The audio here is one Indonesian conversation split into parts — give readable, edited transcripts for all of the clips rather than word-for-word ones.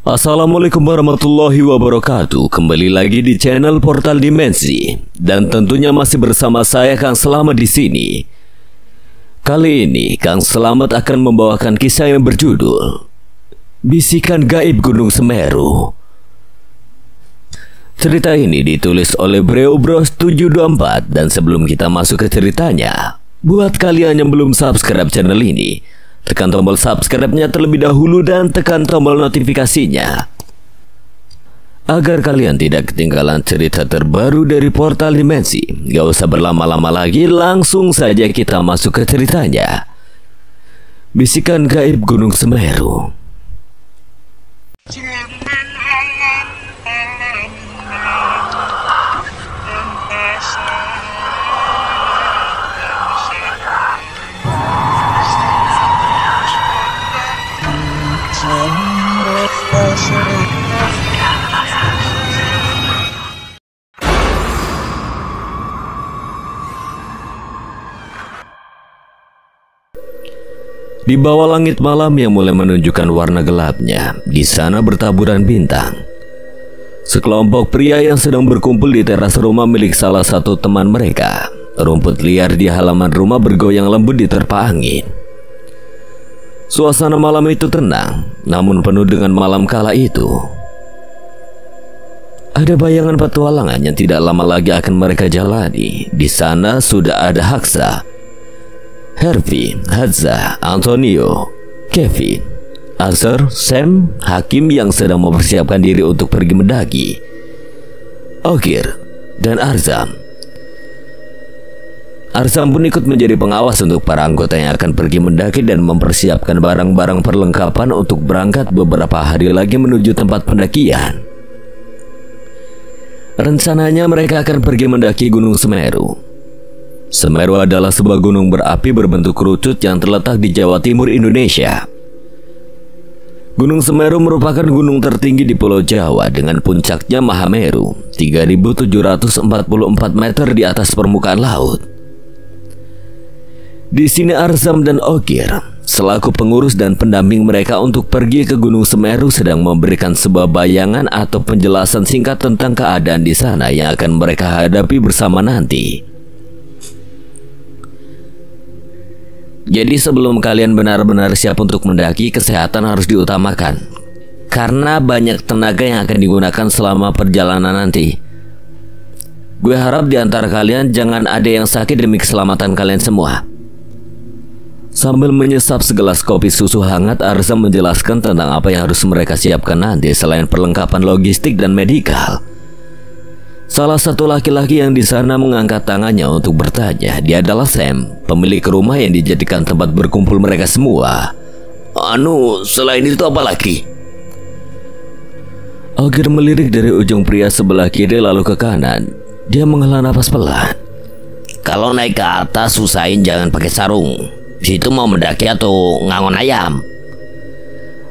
Assalamualaikum warahmatullahi wabarakatuh. Kembali lagi di channel Portal Dimensi dan tentunya masih bersama saya Kang Selamat di sini. Kali ini Kang Selamat akan membawakan kisah yang berjudul Bisikan Gaib Gunung Semeru. Cerita ini ditulis oleh Breo Bros 724 dan sebelum kita masuk ke ceritanya, buat kalian yang belum subscribe channel ini, tekan tombol subscribe-nya terlebih dahulu dan tekan tombol notifikasinya agar kalian tidak ketinggalan cerita terbaru dari Portal Dimensi. Gak usah berlama-lama lagi, langsung saja kita masuk ke ceritanya. Bisikan Gaib Gunung Semeru. Di bawah langit malam yang mulai menunjukkan warna gelapnya, di sana bertaburan bintang. Sekelompok pria yang sedang berkumpul di teras rumah milik salah satu teman mereka. Rumput liar di halaman rumah bergoyang lembut diterpa angin. Suasana malam itu tenang, namun penuh dengan malam kala itu. Ada bayangan petualangan yang tidak lama lagi akan mereka jalani. Di sana sudah ada Haksa, Hervey, Hadza, Antonio, Kevin, Arthur, Sam, Hakim yang sedang mempersiapkan diri untuk pergi mendaki, Ogir, dan Arzam. Arzam pun ikut menjadi pengawas untuk para anggota yang akan pergi mendaki dan mempersiapkan barang-barang perlengkapan untuk berangkat beberapa hari lagi menuju tempat pendakian. Rencananya mereka akan pergi mendaki Gunung Semeru. Semeru adalah sebuah gunung berapi berbentuk kerucut yang terletak di Jawa Timur, Indonesia. Gunung Semeru merupakan gunung tertinggi di Pulau Jawa dengan puncaknya Mahameru, 3.744 meter di atas permukaan laut. Di sini Arzam dan Ogir, selaku pengurus dan pendamping mereka untuk pergi ke Gunung Semeru, sedang memberikan sebuah bayangan atau penjelasan singkat tentang keadaan di sana yang akan mereka hadapi bersama nanti. Jadi sebelum kalian benar-benar siap untuk mendaki, kesehatan harus diutamakan. Karena banyak tenaga yang akan digunakan selama perjalanan nanti. Gue harap di antara kalian jangan ada yang sakit demi keselamatan kalian semua. Sambil menyesap segelas kopi susu hangat, Arzam menjelaskan tentang apa yang harus mereka siapkan nanti selain perlengkapan logistik dan medikal. Salah satu laki-laki yang di sana mengangkat tangannya untuk bertanya. Dia adalah Sam, pemilik rumah yang dijadikan tempat berkumpul mereka semua. Selain itu apa lagi? Ogir melirik dari ujung pria sebelah kiri lalu ke kanan. Dia menghela napas pelan. Kalau naik ke atas usahain jangan pakai sarung. Situ mau mendaki atau ngangon ayam?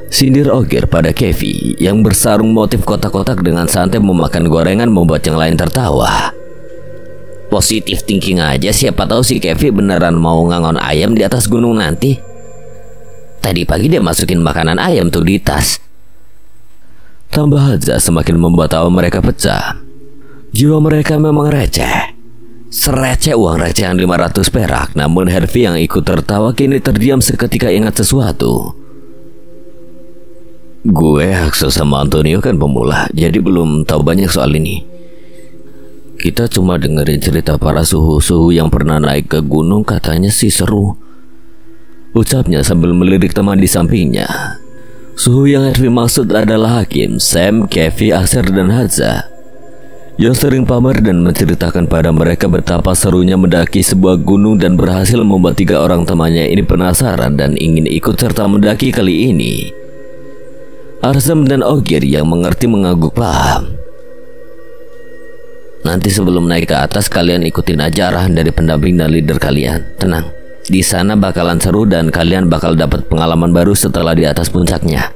Sindir Ogir pada Kevi yang bersarung motif kotak-kotak dengan santai memakan gorengan membuat yang lain tertawa. Positif thinking aja, siapa tahu si Kevi beneran mau ngangon ayam di atas gunung nanti. Tadi pagi dia masukin makanan ayam tuh di tas. Tambah Hadza semakin membuat tawa mereka pecah. Jiwa mereka memang receh. Sereceh uang recehan 500 perak. Namun Hervey yang ikut tertawa kini terdiam seketika ingat sesuatu. Gue, Haksa sama Antonio kan pemula, jadi belum tahu banyak soal ini. Kita cuma dengerin cerita para suhu-suhu yang pernah naik ke gunung, katanya sih seru, ucapnya sambil melirik teman di sampingnya. Suhu yang Hervey maksud adalah Hakim, Sam, Kevi, Aser, dan Hadza, yang sering pamer dan menceritakan pada mereka betapa serunya mendaki sebuah gunung dan berhasil membuat 3 orang temannya ini penasaran dan ingin ikut serta mendaki kali ini. Arzam dan Ogir yang mengerti mengangguk paham. Nanti sebelum naik ke atas kalian ikutin aja arahan dari pendamping dan leader kalian. Tenang, di sana bakalan seru dan kalian bakal dapat pengalaman baru setelah di atas puncaknya,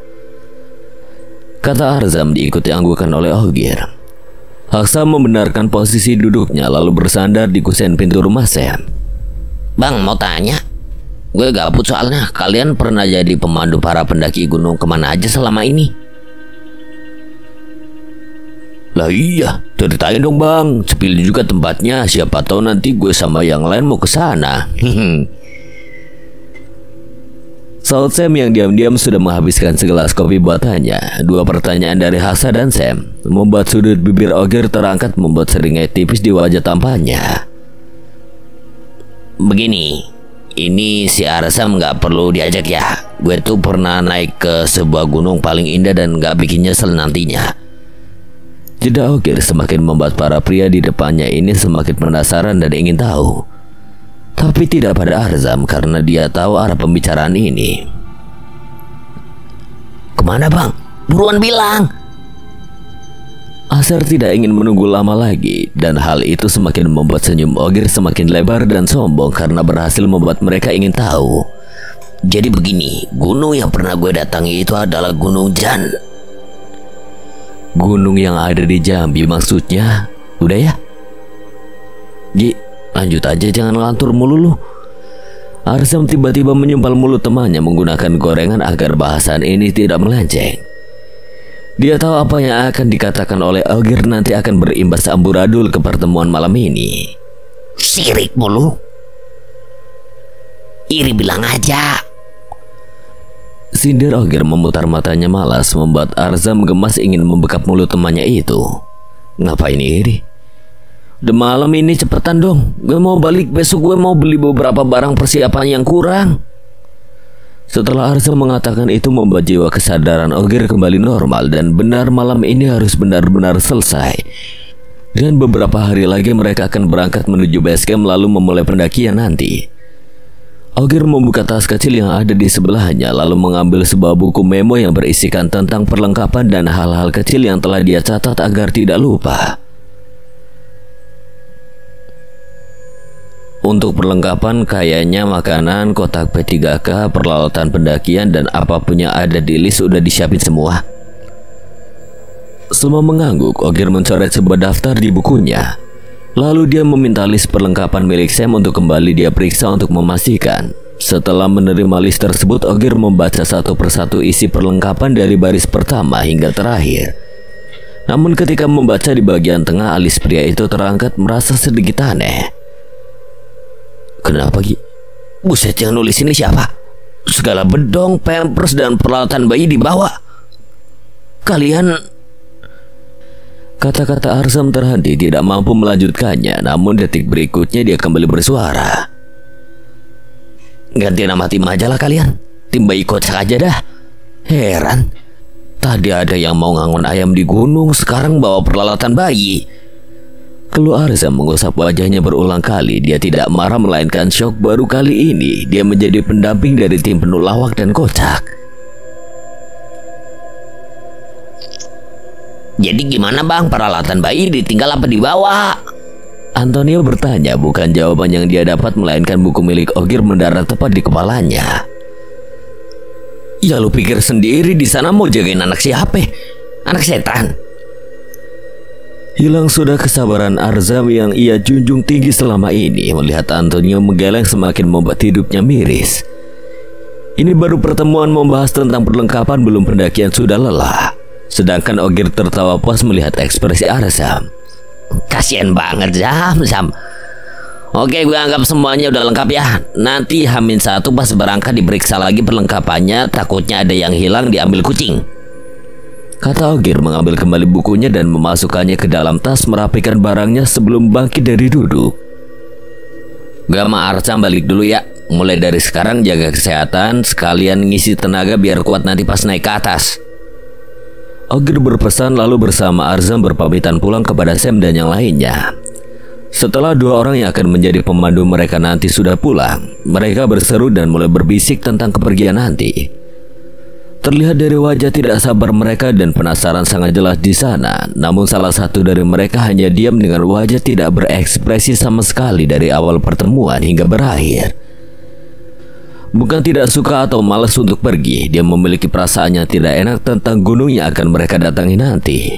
kata Arzam diikuti anggukan oleh Ogir. Haksa membenarkan posisi duduknya lalu bersandar di kusen pintu rumah Sam. Bang, mau tanya, gue gabut soalnya. Kalian pernah jadi pemandu para pendaki gunung kemana aja selama ini? Lah iya, ceritain dong bang, spill juga tempatnya, siapa tahu nanti gue sama yang lain mau ke sana. Saud Sam yang diam-diam sudah menghabiskan segelas kopi buatannya. Dua pertanyaan dari Hasa dan Sam membuat sudut bibir Ogier terangkat, membuat seringai tipis di wajah tampannya. Begini, ini si Arsam nggak perlu diajak ya. Gue tuh pernah naik ke sebuah gunung paling indah dan nggak bikin nyesel nantinya. Jeda Ogier semakin membuat para pria di depannya ini semakin penasaran dan ingin tahu. Tapi tidak pada Arzam karena dia tahu arah pembicaraan ini. Kemana bang? Buruan bilang. Asar tidak ingin menunggu lama lagi, dan hal itu semakin membuat senyum Ogier semakin lebar dan sombong karena berhasil membuat mereka ingin tahu. Jadi begini, gunung yang pernah gue datangi itu adalah Gunung Jan. Gunung yang ada di Jambi maksudnya? Udah ya? Ji, lanjut aja, jangan ngelantur mulu lu. Arsam tiba-tiba menyumpal mulut temannya menggunakan gorengan agar bahasan ini tidak melenceng. Dia tahu apa yang akan dikatakan oleh Ogier nanti akan berimbas amburadul ke pertemuan malam ini. Sirik mulu. Iri bilang aja. Sindir Ogier memutar matanya malas, membuat Arzam gemas ingin membekap mulut temannya itu. Ngapain iri? Udah malam ini, cepetan dong. Gue mau balik, besok gue mau beli beberapa barang persiapan yang kurang. Setelah Arzam mengatakan itu, membuat jiwa kesadaran Ogier kembali normal dan benar malam ini harus benar-benar selesai. Dan beberapa hari lagi mereka akan berangkat menuju base camp lalu memulai pendakian nanti. Ogier membuka tas kecil yang ada di sebelahnya lalu mengambil sebuah buku memo yang berisikan tentang perlengkapan dan hal-hal kecil yang telah dia catat agar tidak lupa. Untuk perlengkapan kayaknya makanan, kotak P3K, peralatan pendakian dan apapun yang ada di list sudah disiapin semua. Selama mengangguk, Ogier mencoret sebuah daftar di bukunya. Lalu dia meminta list perlengkapan milik Sam untuk kembali dia periksa untuk memastikan. Setelah menerima list tersebut, Ogier membaca satu persatu isi perlengkapan dari baris pertama hingga terakhir. Namun ketika membaca di bagian tengah, alis pria itu terangkat merasa sedikit aneh. Kenapa Gi? Buset, yang nulis ini siapa? Segala bedong, pampers dan peralatan bayi dibawa. Kalian... Kata-kata Arzam terhenti, tidak mampu melanjutkannya. Namun detik berikutnya dia kembali bersuara. Ganti nama tim aja lah kalian. Tim bayi kocak aja dah. Heran, tadi ada yang mau ngangon ayam di gunung, sekarang bawa peralatan bayi. Keluar Arzam mengusap wajahnya berulang kali. Dia tidak marah melainkan syok. Baru kali ini dia menjadi pendamping dari tim penuh lawak dan kocak. Jadi gimana bang, peralatan bayi ditinggal apa dibawa? Antonio bertanya, bukan jawaban yang dia dapat melainkan buku milik Ogier mendarat tepat di kepalanya. Ya lu pikir sendiri di sana mau jagain anak siapa? Anak setan? Hilang sudah kesabaran Arzam yang ia junjung tinggi selama ini. Melihat Antonio menggeleng semakin membuat hidupnya miris. Ini baru pertemuan membahas tentang perlengkapan, belum pendakian sudah lelah. Sedangkan Ogier tertawa puas melihat ekspresi Arzam. Kasian banget Zam. Oke, gue anggap semuanya udah lengkap ya. Nanti H-1 pas berangkat diperiksa lagi perlengkapannya. Takutnya ada yang hilang diambil kucing, kata Ogier mengambil kembali bukunya dan memasukkannya ke dalam tas, merapikan barangnya sebelum bangkit dari duduk. Gue sama Arzam balik dulu ya. Mulai dari sekarang jaga kesehatan, sekalian ngisi tenaga biar kuat nanti pas naik ke atas. Ogier berpesan lalu bersama Arzam berpamitan pulang kepada Sam dan yang lainnya. Setelah dua orang yang akan menjadi pemandu mereka nanti sudah pulang, mereka berseru dan mulai berbisik tentang kepergian nanti. Terlihat dari wajah tidak sabar mereka dan penasaran sangat jelas di sana. Namun salah satu dari mereka hanya diam dengan wajah tidak berekspresi sama sekali dari awal pertemuan hingga berakhir. Bukan tidak suka atau malas untuk pergi, dia memiliki perasaan yang tidak enak tentang gunung yang akan mereka datangi nanti.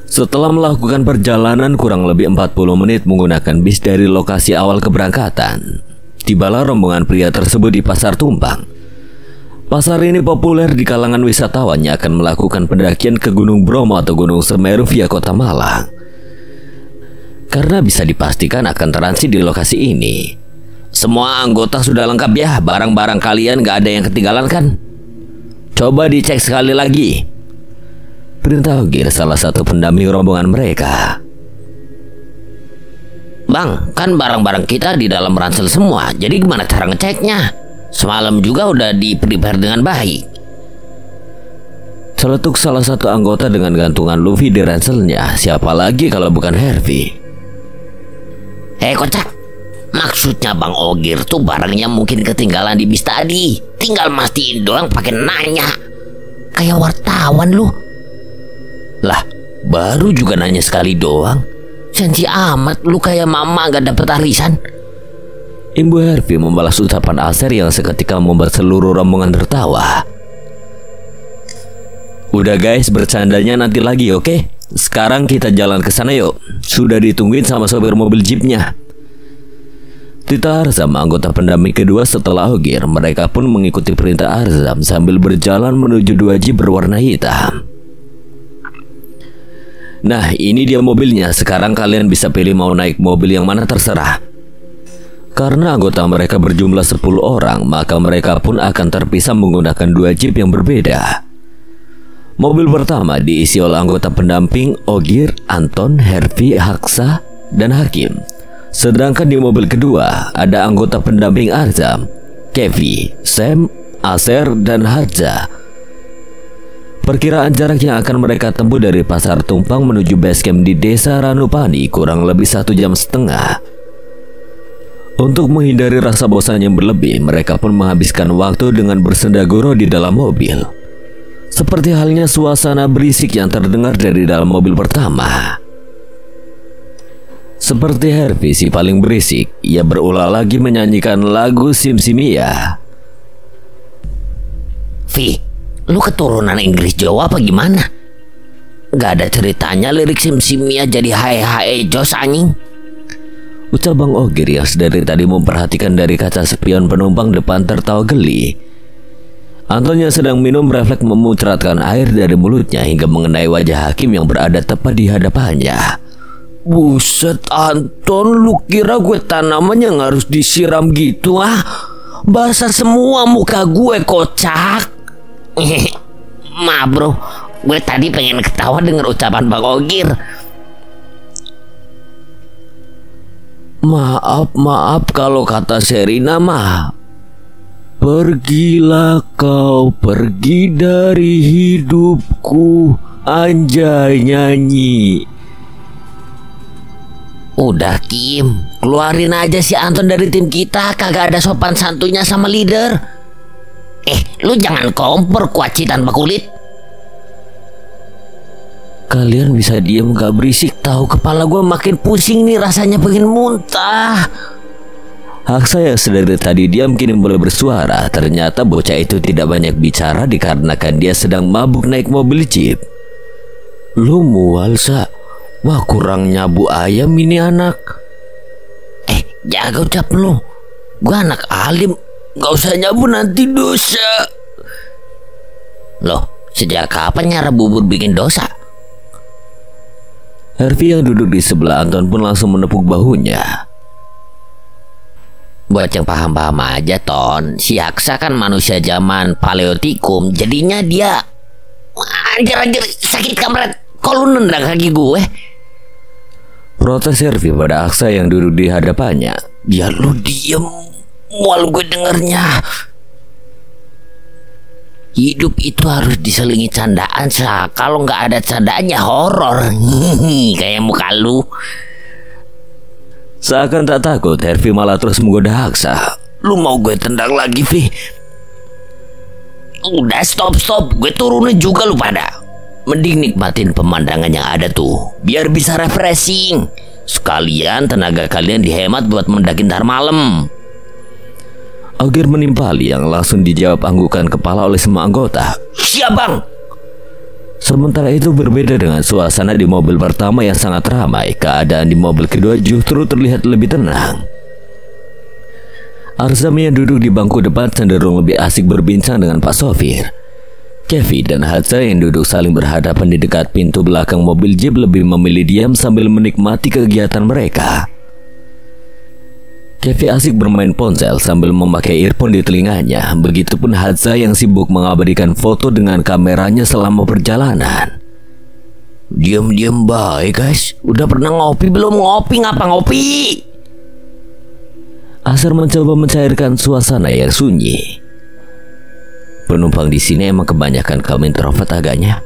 Setelah melakukan perjalanan kurang lebih 40 menit menggunakan bis dari lokasi awal keberangkatan, tibalah rombongan pria tersebut di Pasar Tumpang. Pasar ini populer di kalangan wisatawan yang akan melakukan pendakian ke Gunung Bromo atau Gunung Semeru via Kota Malang. Karena bisa dipastikan akan transit di lokasi ini. Semua anggota sudah lengkap ya, barang-barang kalian gak ada yang ketinggalan kan? Coba dicek sekali lagi. Perintah Ogir, salah satu pendamping rombongan mereka. Bang, kan barang-barang kita di dalam ransel semua, jadi gimana cara ngeceknya? Semalam juga udah di-prepare dengan baik. Celetuk salah satu anggota dengan gantungan Luffy di ranselnya. Siapa lagi kalau bukan Hervey? Kocak, maksudnya Bang Ogir tuh barangnya mungkin ketinggalan di bis tadi. Tinggal mastiin doang pakai nanya. Kayak wartawan lu. Lah, baru juga nanya sekali doang. Sensi amat lu, kayak mama gak dapet arisan. Ibu Hervey membalas ucapan Aser yang seketika membuat seluruh rombongan tertawa. Udah guys, bercandanya nanti lagi, oke? Sekarang kita jalan ke sana yuk. Sudah ditungguin sama sopir mobil jeepnya. Tita Arzam, anggota pendamping kedua setelah Ogir, mereka pun mengikuti perintah Arzam sambil berjalan menuju dua jeep berwarna hitam. Nah, ini dia mobilnya. Sekarang kalian bisa pilih mau naik mobil yang mana terserah. Karena anggota mereka berjumlah 10 orang, maka mereka pun akan terpisah menggunakan dua jeep yang berbeda. Mobil pertama diisi oleh anggota pendamping Ogir, Anton, Hervey, Haksa, dan Hakim. Sedangkan di mobil kedua ada anggota pendamping Arzam, Kevi, Sam, Aser, dan Hadza. Perkiraan jarak yang akan mereka tempuh dari Pasar Tumpang menuju basecamp di Desa Ranupani kurang lebih 1,5 jam. Untuk menghindari rasa bosan yang berlebih, mereka pun menghabiskan waktu dengan bersendaguro di dalam mobil. Seperti halnya suasana berisik yang terdengar dari dalam mobil pertama. Seperti Hervey si paling berisik, ia berulang lagi menyanyikan lagu Simsimia. Vi, lu keturunan Inggris Jawa apa gimana? Gak ada ceritanya lirik Simsimia jadi hae jos anjing. Ucap Bang Ogir yang sedari tadi memperhatikan dari kaca spion penumpang depan tertawa geli. Anton yang sedang minum refleks memuncratkan air dari mulutnya hingga mengenai wajah Hakim yang berada tepat di hadapannya. Buset Anton, lu kira gue tanaman yang harus disiram gitu ah? Basah semua muka gue, kocak. Maaf bro, gue tadi pengen ketawa dengan ucapan Bang Ogir. Maaf kalau kata Sherina mah. Pergilah kau pergi dari hidupku, anjay nyanyi. Udah Kim, keluarin aja si Anton dari tim kita, kagak ada sopan santunya sama leader. Lu jangan kompor kuaci tanpa kulit. Kalian bisa diem gak berisik, tahu kepala gue makin pusing nih, rasanya pengen muntah. Haksa yang sedari tadi diam kini mulai bersuara. Ternyata bocah itu tidak banyak bicara dikarenakan dia sedang mabuk naik mobil jeep. Lu mual sa? Wah kurang nyabu ayam ini anak. Jaga ucap lu. Gua anak alim, gak usah nyabu nanti dosa. Loh, sejak kapan nyara bubur bikin dosa? Hervey yang duduk di sebelah Anton pun langsung menepuk bahunya. Buat yang paham-paham aja Ton, si Haksa kan manusia zaman Paleotikum, jadinya dia anjir sakit kamret. Kok lu nendang kaki gue? Protes Hervey pada Haksa yang duduk di hadapannya. Ya lu diem, mual gue dengernya. Hidup itu harus diselingi candaan sa. Kalau nggak ada candaannya horor. Kayak muka lu. Seakan tak takut, Hervey malah terus menggoda Haksa. Lu mau gue tendang lagi, Vi? Udah stop. Gue turunin juga lu pada. Mending nikmatin pemandangan yang ada tuh, biar bisa refreshing. Sekalian tenaga kalian dihemat buat mendaki ntar malam. Ogir menimpali yang langsung dijawab anggukan kepala oleh semua anggota. Siap bang. Sementara itu berbeda dengan suasana di mobil pertama yang sangat ramai. Keadaan di mobil kedua justru terlihat lebih tenang. Arzam yang duduk di bangku depan cenderung lebih asik berbincang dengan Pak Sofir. Kevin dan Hadza yang duduk saling berhadapan di dekat pintu belakang mobil jeep lebih memilih diam sambil menikmati kegiatan mereka. Kevin asik bermain ponsel sambil memakai earphone di telinganya. Begitupun Hadza yang sibuk mengabadikan foto dengan kameranya selama perjalanan. Diam-diam baik guys. Udah pernah ngopi belum? Ngopi ngapa ngopi? Asar mencoba mencairkan suasana yang sunyi. Penumpang di sini emang kebanyakan kaum introvert agaknya.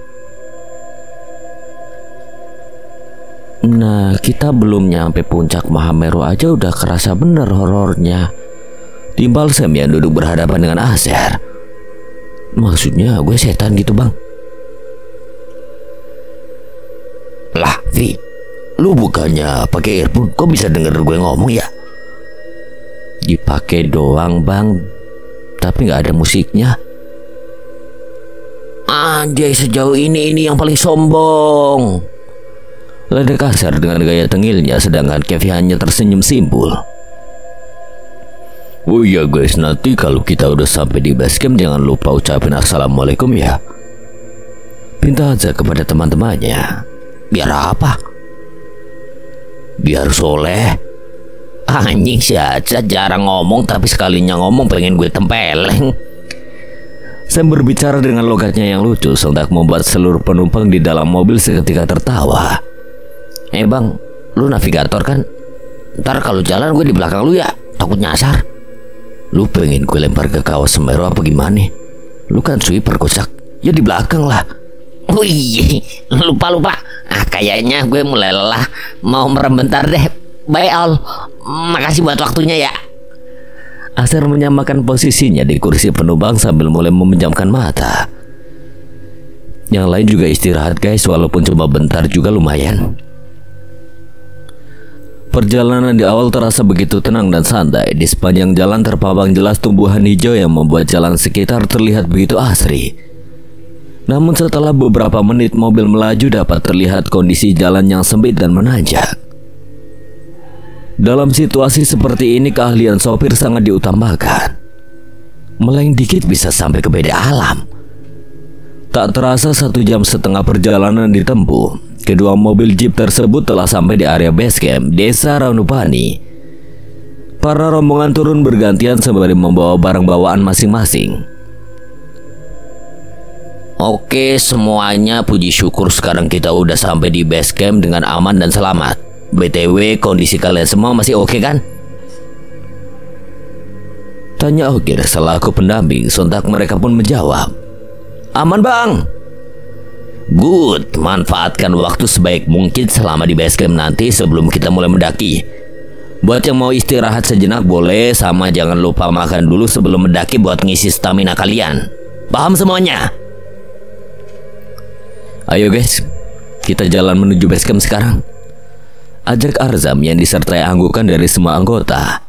Nah, kita belum nyampe puncak Mahameru aja udah kerasa bener horornya. Timbal Sam yang duduk berhadapan dengan Asar. Maksudnya gue setan gitu bang? Lah, Vi, lu bukannya pakai earphone, kok bisa denger gue ngomong ya? Dipakai doang bang, tapi nggak ada musiknya. Anjay, sejauh ini yang paling sombong. Ledek Asar dengan gaya tengilnya, sedangkan Kevin hanya tersenyum simpul. Oh iya guys, nanti kalau kita udah sampai di base camp jangan lupa ucapin assalamualaikum ya. Pinta aja kepada teman-temannya. Biar apa? Biar soleh. Anjing si Aca jarang ngomong, tapi sekalinya ngomong pengen gue tempeleng. Sam berbicara dengan logatnya yang lucu, sontak membuat seluruh penumpang di dalam mobil seketika tertawa. Bang, lu navigator kan? Ntar kalau jalan gue di belakang lu ya, takut nyasar. Lu pengen gue lempar ke kawah Semeru apa gimana? Lu kan sweeper kocak, ya di belakang lah. Wih, lupa. Kayaknya gue mulai lelah, mau merem bentar deh. Bye all, makasih buat waktunya ya. Asar menyamakan posisinya di kursi penumpang sambil mulai memejamkan mata. Yang lain juga istirahat guys, walaupun cuma bentar juga lumayan. Perjalanan di awal terasa begitu tenang dan santai. Di sepanjang jalan terpabang jelas tumbuhan hijau yang membuat jalan sekitar terlihat begitu asri. Namun setelah beberapa menit mobil melaju dapat terlihat kondisi jalan yang sempit dan menanjak. Dalam situasi seperti ini keahlian sopir sangat diutamakan. Meleng dikit bisa sampai ke beda alam. Tak terasa 1,5 jam perjalanan ditempuh. Kedua mobil jeep tersebut telah sampai di area base camp Desa Ranupani. Para rombongan turun bergantian sembari membawa barang bawaan masing-masing. Oke semuanya, puji syukur sekarang kita udah sampai di base camp dengan aman dan selamat. BTW kondisi kalian semua masih oke kan? Tanya Ogir selaku pendamping, sontak mereka pun menjawab. Aman bang. Good, manfaatkan waktu sebaik mungkin selama di base camp nanti sebelum kita mulai mendaki. Buat yang mau istirahat sejenak boleh, sama jangan lupa makan dulu sebelum mendaki buat ngisi stamina kalian. Paham semuanya? Ayo guys, kita jalan menuju base camp sekarang. Ajak Arzam yang disertai anggukan dari semua anggota.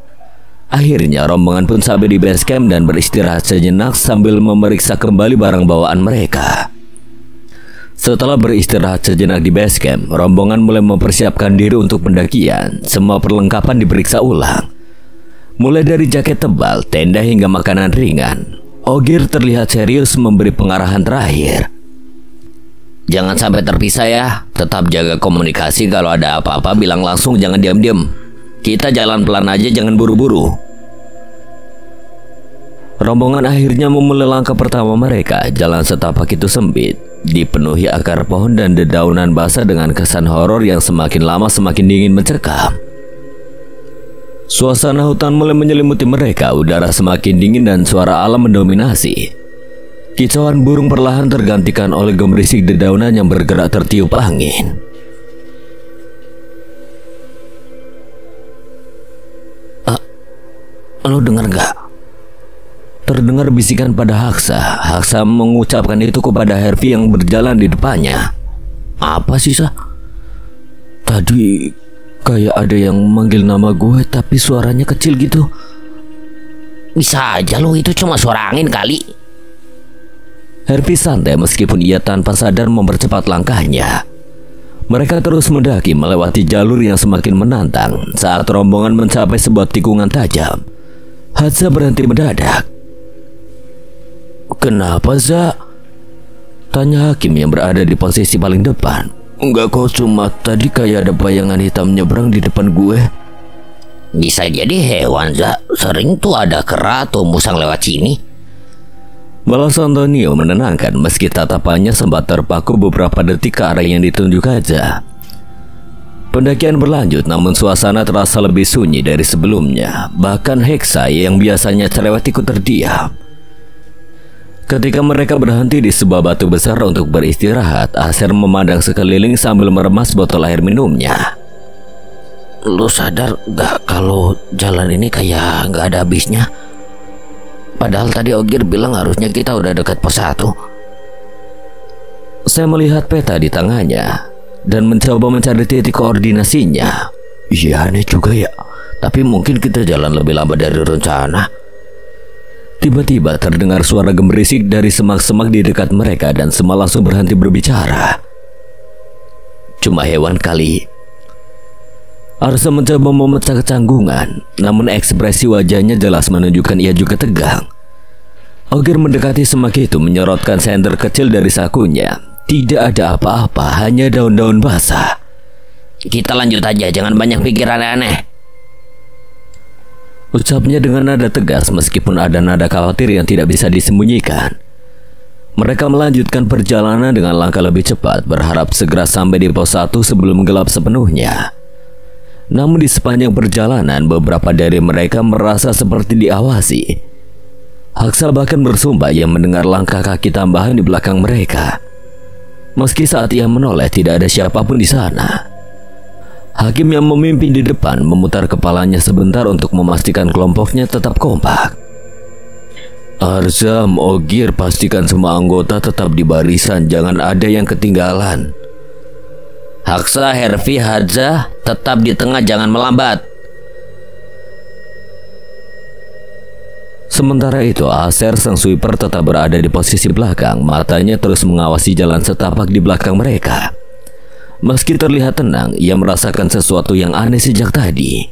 Akhirnya rombongan pun sampai di base camp dan beristirahat sejenak sambil memeriksa kembali barang bawaan mereka. Setelah beristirahat sejenak di base camp, rombongan mulai mempersiapkan diri untuk pendakian. Semua perlengkapan diperiksa ulang, mulai dari jaket tebal, tenda hingga makanan ringan. Ogir terlihat serius memberi pengarahan terakhir. Jangan sampai terpisah ya. Tetap jaga komunikasi. Kalau ada apa-apa bilang langsung, jangan diam-diam. Kita jalan pelan aja, jangan buru-buru. Rombongan akhirnya memulai langkah pertama mereka. Jalan setapak itu sempit, dipenuhi akar pohon dan dedaunan basah dengan kesan horor yang semakin lama semakin dingin mencekam. Suasana hutan mulai menyelimuti mereka. Udara semakin dingin dan suara alam mendominasi. Kicauan burung perlahan tergantikan oleh gemerisik dedaunan yang bergerak tertiup angin. Lo dengar gak? Terdengar bisikan pada Haksa. Haksa mengucapkan itu kepada Hervi yang berjalan di depannya. Apa sih Sah? Tadi kayak ada yang manggil nama gue tapi suaranya kecil gitu. Bisa aja lo, itu cuma suara angin kali. Hervi santai meskipun ia tanpa sadar mempercepat langkahnya. Mereka terus mendaki melewati jalur yang semakin menantang. Saat rombongan mencapai sebuah tikungan tajam, Hadza berhenti mendadak. "Kenapa, Za?" tanya Hakim yang berada di posisi paling depan. "Enggak kok, cuma tadi kayak ada bayangan hitam nyebrang di depan gue." Bisa jadi hewan, Za. Sering tuh ada kera atau musang lewat sini. Balas Antonio menenangkan meski tatapannya sempat terpaku beberapa detik ke arah yang ditunjuk Hadza. Pendakian berlanjut, namun suasana terasa lebih sunyi dari sebelumnya. Bahkan Hexa yang biasanya cerewet ikut terdiam. Ketika mereka berhenti di sebuah batu besar untuk beristirahat, Aser memandang sekeliling sambil meremas botol air minumnya. "Lu sadar gak kalau jalan ini kayak gak ada habisnya? Padahal tadi Ogir bilang harusnya kita udah dekat pos 1. Saya melihat peta di tangannya dan mencoba mencari titik koordinasinya. Iya, aneh juga ya. Tapi mungkin kita jalan lebih lambat dari rencana. Tiba-tiba terdengar suara gemerisik dari semak-semak di dekat mereka dan semua langsung berhenti berbicara. Cuma hewan kali. Arsa mencoba memecah kecanggungan, namun ekspresi wajahnya jelas menunjukkan ia juga tegang. Ogir mendekati semak itu menyorotkan senter kecil dari sakunya. Tidak ada apa-apa, hanya daun-daun basah. "Kita lanjut aja, jangan banyak pikiran aneh." Ucapnya dengan nada tegas meskipun ada nada khawatir yang tidak bisa disembunyikan. Mereka melanjutkan perjalanan dengan langkah lebih cepat, berharap segera sampai di pos 1 sebelum gelap sepenuhnya. Namun di sepanjang perjalanan, beberapa dari mereka merasa seperti diawasi. Haksal bahkan bersumpah ia mendengar langkah kaki tambahan di belakang mereka. Meski saat ia menoleh tidak ada siapapun di sana. Hakim yang memimpin di depan memutar kepalanya sebentar untuk memastikan kelompoknya tetap kompak. "Arzam, Ogir, pastikan semua anggota tetap di barisan, jangan ada yang ketinggalan." "Haksa, Hervi, Hadza, tetap di tengah, jangan melambat." Sementara itu, Aser sang sweeper tetap berada di posisi belakang, matanya terus mengawasi jalan setapak di belakang mereka. Meski terlihat tenang, ia merasakan sesuatu yang aneh sejak tadi.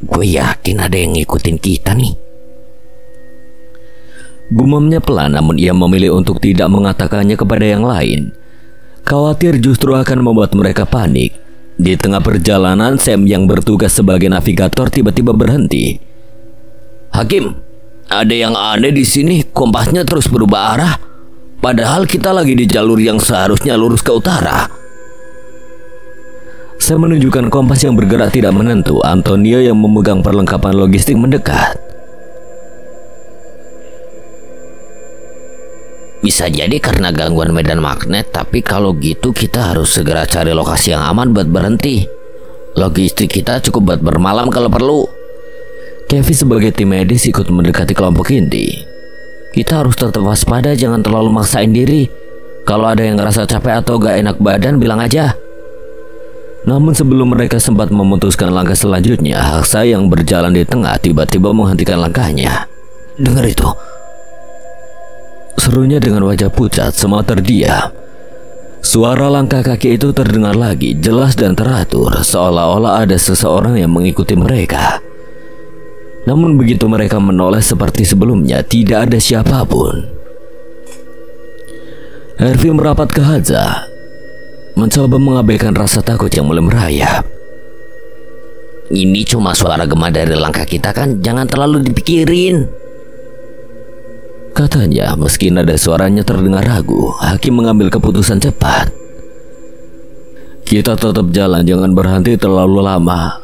"Gue yakin ada yang ngikutin kita nih." Gumamnya pelan, namun ia memilih untuk tidak mengatakannya kepada yang lain. Khawatir justru akan membuat mereka panik. Di tengah perjalanan, Sam yang bertugas sebagai navigator tiba-tiba berhenti. "Hakim, ada yang aneh di sini. Kompasnya terus berubah arah. Padahal kita lagi di jalur yang seharusnya lurus ke utara." Saya menunjukkan kompas yang bergerak tidak menentu. Antonio yang memegang perlengkapan logistik mendekat. "Bisa jadi karena gangguan medan magnet, tapi kalau gitu kita harus segera cari lokasi yang aman buat berhenti. Logistik kita cukup buat bermalam kalau perlu." Kevin sebagai tim medis ikut mendekati kelompok inti. "Kita harus tetap waspada, jangan terlalu maksain diri. Kalau ada yang ngerasa capek atau gak enak badan, bilang aja." Namun sebelum mereka sempat memutuskan langkah selanjutnya, Haksa yang berjalan di tengah tiba-tiba menghentikan langkahnya. "Dengar itu!" serunya dengan wajah pucat. Semua terdiam. Suara langkah kaki itu terdengar lagi, jelas dan teratur, seolah-olah ada seseorang yang mengikuti mereka. Namun begitu mereka menoleh seperti sebelumnya, tidak ada siapapun. Hervi merapat ke Hadza, mencoba mengabaikan rasa takut yang mulai merayap. "Ini cuma suara gema dari langkah kita kan, jangan terlalu dipikirin," katanya. Meski nada suaranya terdengar ragu, Hakim mengambil keputusan cepat. "Kita tetap jalan, jangan berhenti terlalu lama.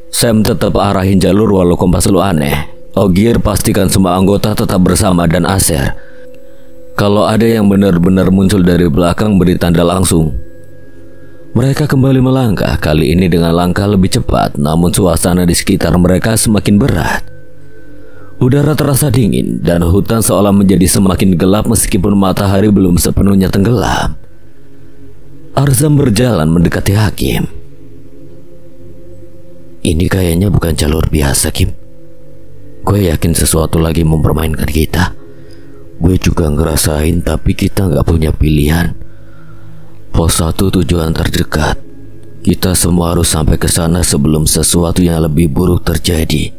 Sam tetap arahin jalur walau kompas lu aneh. Ogir, pastikan semua anggota tetap bersama dan Aser. Kalau ada yang benar-benar muncul dari belakang, beri tanda langsung." Mereka kembali melangkah, kali ini dengan langkah lebih cepat, namun suasana di sekitar mereka semakin berat. Udara terasa dingin dan hutan seolah menjadi semakin gelap meskipun matahari belum sepenuhnya tenggelam. Arzam berjalan mendekati Hakim. "Ini kayaknya bukan jalur biasa, Kim. Gue yakin sesuatu lagi mempermainkan kita. Gue juga ngerasain, tapi kita nggak punya pilihan. Pos 1 tujuan terdekat. Kita semua harus sampai ke sana sebelum sesuatu yang lebih buruk terjadi."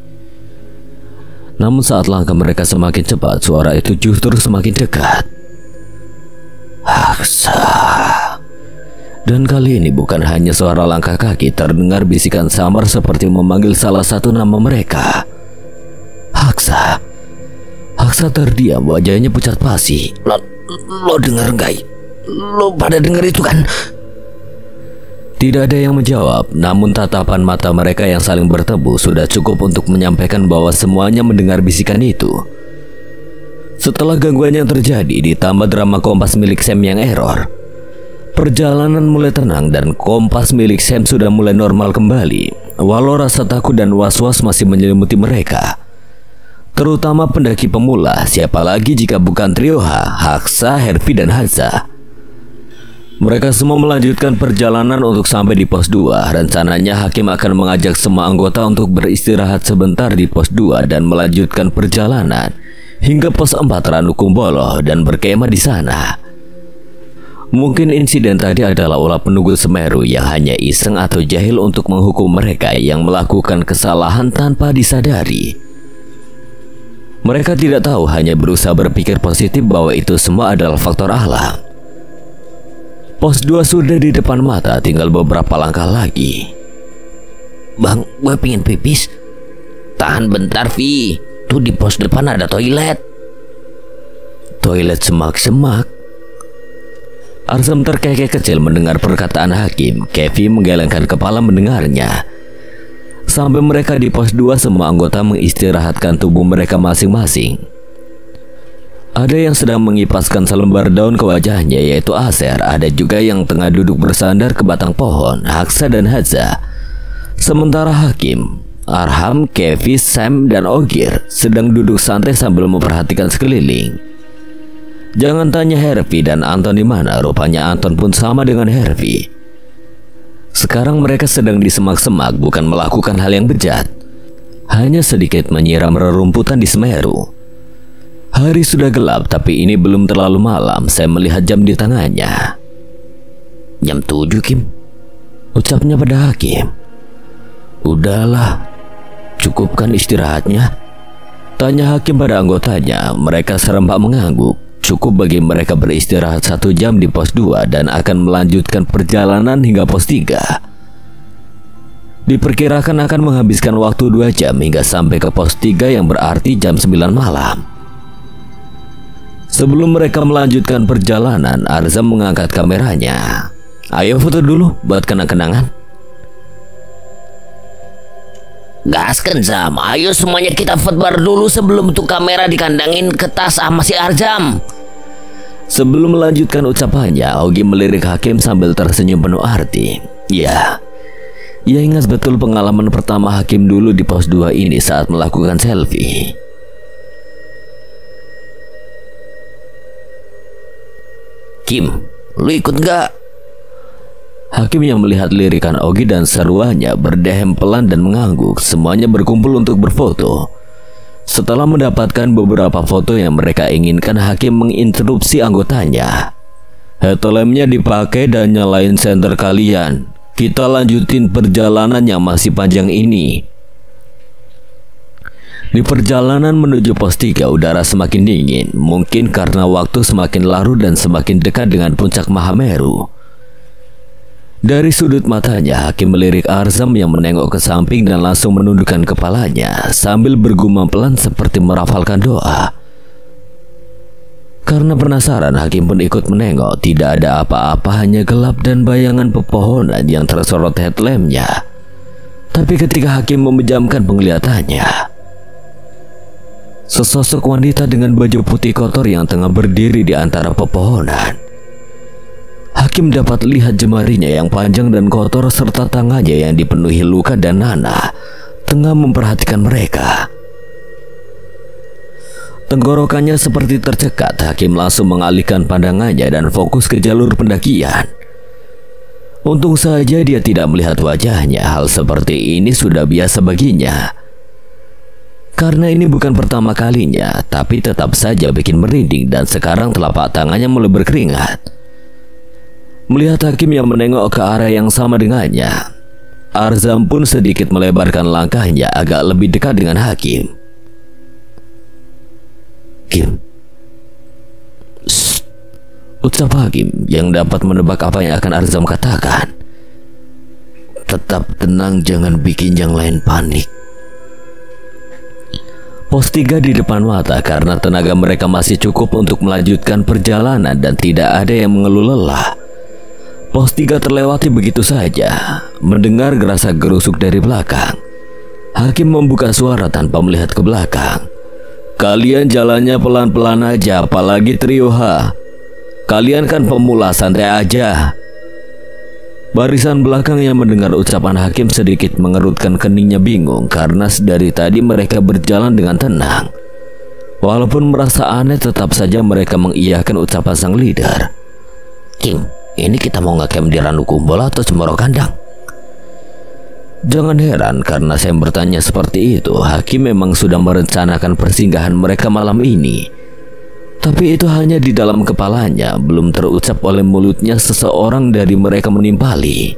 Namun saat langkah mereka semakin cepat, suara itu justru semakin dekat. Aksa. Dan kali ini bukan hanya suara langkah kaki, terdengar bisikan samar seperti memanggil salah satu nama mereka. Aksa. Aksa terdiam, wajahnya pucat pasi. Lo dengar nggak? Lo pada dengar itu kan? Tidak ada yang menjawab, namun tatapan mata mereka yang saling bertemu sudah cukup untuk menyampaikan bahwa semuanya mendengar bisikan itu. Setelah gangguan yang terjadi ditambah drama kompas milik Sam yang error, perjalanan mulai tenang dan kompas milik Sam sudah mulai normal kembali. Walau rasa takut dan was-was masih menyelimuti mereka, terutama pendaki pemula, siapa lagi jika bukan trio H, Haksa, Herfi, dan Haza. Mereka semua melanjutkan perjalanan untuk sampai di pos 2. Rencananya Hakim akan mengajak semua anggota untuk beristirahat sebentar di pos 2 dan melanjutkan perjalanan hingga pos 4 Ranukumbolo dan berkemah di sana. Mungkin insiden tadi adalah ulah penunggu Semeru yang hanya iseng atau jahil untuk menghukum mereka yang melakukan kesalahan tanpa disadari. Mereka tidak tahu, hanya berusaha berpikir positif bahwa itu semua adalah faktor alam. Pos 2 sudah di depan mata, tinggal beberapa langkah lagi. Bang, gue pengen pipis. Tahan bentar, Vi. Tuh di pos depan ada toilet. Toilet semak-semak. Arzam terkekeh kecil mendengar perkataan Hakim. Kevi menggelengkan kepala mendengarnya. Sampai mereka di pos 2, semua anggota mengistirahatkan tubuh mereka masing-masing. Ada yang sedang mengipaskan selembar daun ke wajahnya, yaitu Aser. Ada juga yang tengah duduk bersandar ke batang pohon, Haksa dan Haza. Sementara Hakim, Arham, Kevi, Sam, dan Ogir sedang duduk santai sambil memperhatikan sekeliling. Jangan tanya Herfi dan Anton di mana, rupanya Anton pun sama dengan Herfi. Sekarang mereka sedang di semak-semak, bukan melakukan hal yang bejat, hanya sedikit menyiram rerumputan di Semeru. Hari sudah gelap, tapi ini belum terlalu malam. Saya melihat jam di tangannya. Jam 7, Kim, ucapnya pada Hakim. Udahlah, cukupkan istirahatnya? Tanya Hakim pada anggotanya. Mereka serempak mengangguk. Cukup bagi mereka beristirahat 1 jam di pos 2 dan akan melanjutkan perjalanan hingga pos 3. Diperkirakan akan menghabiskan waktu 2 jam hingga sampai ke pos 3 yang berarti jam 9 malam. Sebelum mereka melanjutkan perjalanan, Arzam mengangkat kameranya. Ayo foto dulu buat kenang-kenangan. Gaskan, Zam. Ayo semuanya kita foto dulu sebelum tuh kamera dikandangin ke tas sama si Arzam. Sebelum melanjutkan ucapannya, Ogi melirik Hakim sambil tersenyum penuh arti. Ya, ia ingat betul pengalaman pertama Hakim dulu di pos 2 ini saat melakukan selfie. Kim, lu ikut nggak? Hakim yang melihat lirikan Ogi dan seruannya berdehem pelan dan mengangguk. Semuanya berkumpul untuk berfoto. Setelah mendapatkan beberapa foto yang mereka inginkan, Hakim menginterupsi anggotanya. Headlampnya dipakai dan nyalain senter kalian. Kita lanjutin perjalanan yang masih panjang ini. Di perjalanan menuju pos 3, udara semakin dingin. Mungkin karena waktu semakin larut dan semakin dekat dengan puncak Mahameru. Dari sudut matanya, Hakim melirik Arzam yang menengok ke samping dan langsung menundukkan kepalanya sambil bergumam pelan seperti merafalkan doa. Karena penasaran, Hakim pun ikut menengok. Tidak ada apa-apa, hanya gelap dan bayangan pepohonan yang tersorot headlampnya. Tapi ketika Hakim memejamkan penglihatannya, sesosok wanita dengan baju putih kotor yang tengah berdiri di antara pepohonan. Hakim dapat lihat jemarinya yang panjang dan kotor serta tangannya yang dipenuhi luka dan nanah tengah memperhatikan mereka. Tenggorokannya seperti tercekat. Hakim langsung mengalihkan pandangannya dan fokus ke jalur pendakian. Untung saja dia tidak melihat wajahnya. Hal seperti ini sudah biasa baginya. Karena ini bukan pertama kalinya, tapi tetap saja bikin merinding dan sekarang telapak tangannya mulai berkeringat. Melihat Hakim yang menengok ke arah yang sama dengannya, Arzam pun sedikit melebarkan langkahnya agak lebih dekat dengan Hakim. Ucap Hakim yang dapat menebak apa yang akan Arzam katakan. Tetap tenang, jangan bikin yang lain panik. Pos 3 di depan mata karena tenaga mereka masih cukup untuk melanjutkan perjalanan dan tidak ada yang mengeluh lelah. Pos 3 terlewati begitu saja. Mendengar gerasa gerusuk dari belakang, Hakim membuka suara tanpa melihat ke belakang. Kalian jalannya pelan-pelan aja, apalagi trio H. Kalian kan pemula, santai aja. Barisan belakang yang mendengar ucapan Hakim sedikit mengerutkan keningnya bingung karena dari tadi mereka berjalan dengan tenang. Walaupun merasa aneh, tetap saja mereka mengiyakan ucapan sang leader. Kim, ini kita mau ngecamp di Ranukumbolo atau Cemoro Kandang? Jangan heran karena saya bertanya seperti itu. Hakim memang sudah merencanakan persinggahan mereka malam ini. Tapi itu hanya di dalam kepalanya, belum terucap oleh mulutnya seseorang dari mereka menimpali.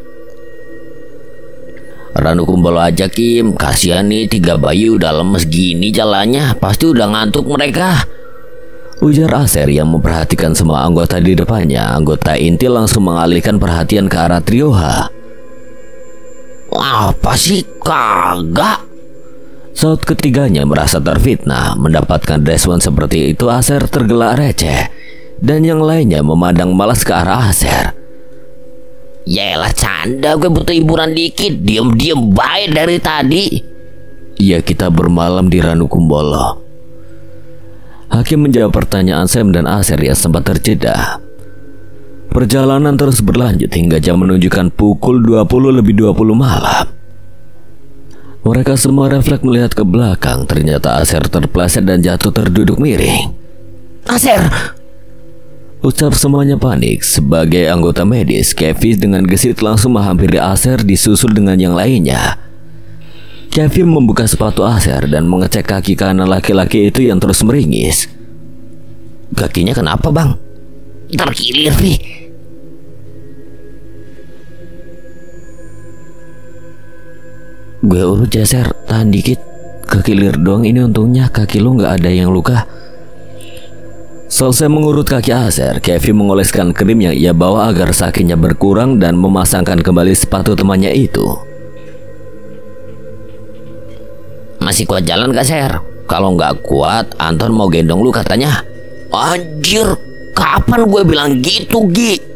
Ranukumbolo aja Kim, kasihan nih 3 bayi udah lemes gini jalannya, pasti udah ngantuk mereka. Ujar Aser yang memperhatikan semua anggota di depannya. Anggota inti langsung mengalihkan perhatian ke arah trio H. Apa sih, kagak? Saut ketiganya merasa terfitnah. Mendapatkan respon seperti itu, Aser tergelak receh, dan yang lainnya memandang malas ke arah Aser. Yaelah canda, gue butuh hiburan dikit. Diem-diem baik dari tadi. Ya, kita bermalam di Ranukumbolo. Hakim menjawab pertanyaan Sam dan Aser yang sempat terjeda. Perjalanan terus berlanjut hingga jam menunjukkan pukul 20:20 malam. Mereka semua refleks melihat ke belakang. Ternyata Aser terpeleset dan jatuh terduduk miring. Aser! Ucap semuanya panik. Sebagai anggota medis, Kevin dengan gesit langsung menghampiri Aser disusul dengan yang lainnya. Kevin membuka sepatu Aser dan mengecek kaki kanan laki-laki itu yang terus meringis. Kakinya kenapa bang? Terkilir nih. Gue urut Aser, tahan dikit. Kekilir doang ini, untungnya kaki lo gak ada yang luka. Selesai mengurut kaki Aser, Kevin mengoleskan krim yang ia bawa agar sakitnya berkurang dan memasangkan kembali sepatu temannya itu. Masih kuat jalan gak Ser? Kalau gak kuat, Anton mau gendong lu katanya. Anjir, kapan gue bilang gitu Gi?